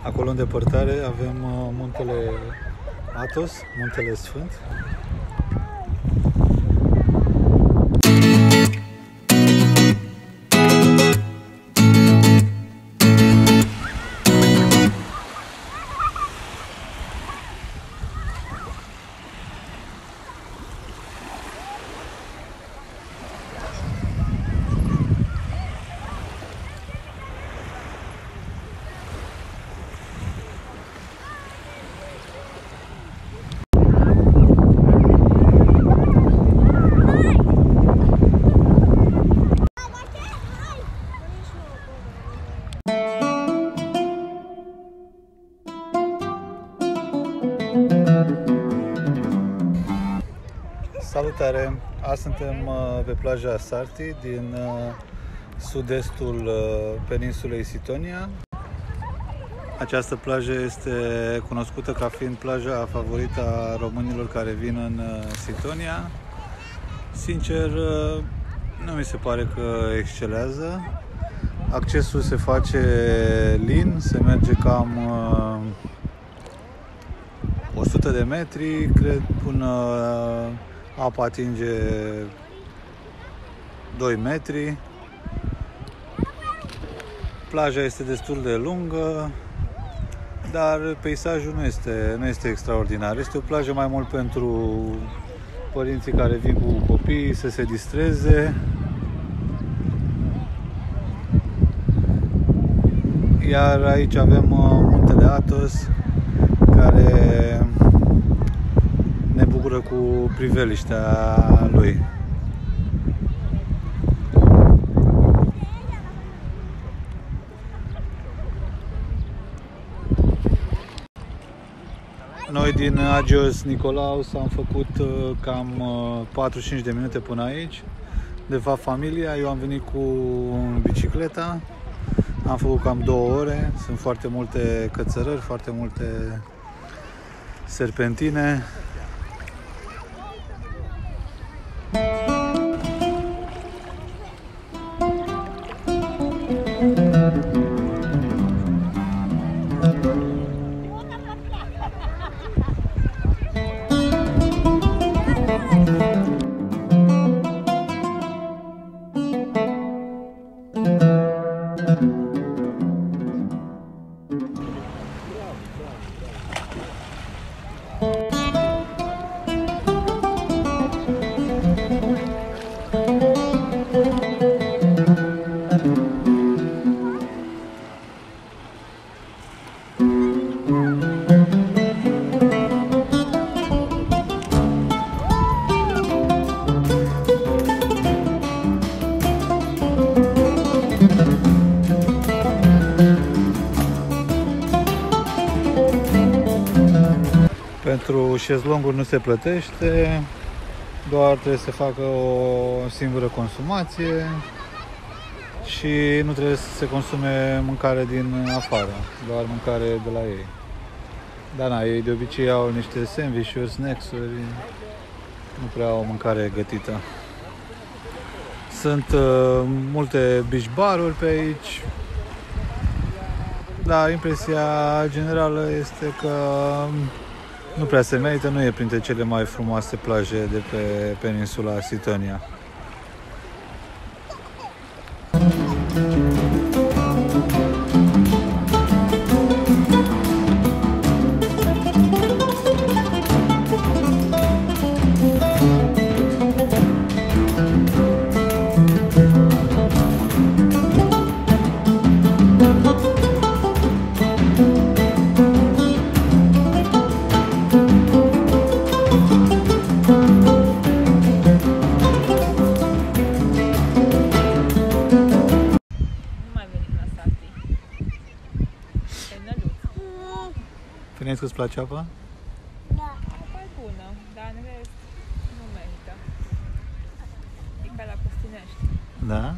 Acolo în depărtare avem muntele Athos, muntele Sfânt. Salutare! Azi suntem pe plaja Sarti din sud-estul peninsulei Sitonia. Această plajă este cunoscută ca fiind plaja favorită a românilor care vin în Sitonia. Sincer, nu mi se pare că excelează. Accesul se face lin, se merge cam 100 de metri, cred, până apa atinge 2 metri. Plaja este destul de lungă, dar peisajul nu este extraordinar. Este o plajă mai mult pentru părinții care vin cu copiii să se distreze. Iar aici avem muntele Athos, care ne bucură cu priveliștea lui. Noi din Agios Nicolaos am făcut cam 45 de minute până aici. De fapt, familia, eu am venit cu bicicleta, am făcut cam 2 ore. Sunt foarte multe cățărări, foarte multe serpentine. Pentru șezlonguri nu se plătește, doar trebuie să facă o singură consumație și nu trebuie să se consume mâncare din afară, doar mâncare de la ei. Dar na, ei de obicei au niște sandwich-uri, snacks-uri, nu prea au mâncare gătită. Sunt multe beach bar-uri pe aici, dar impresia generală este că nu prea se merită, nu e printre cele mai frumoase plaje de pe peninsula Sitonia. Fineți că-ți place apa? Da. Apa e bună, dar în rest nu merită. E ca la Costinești. Da?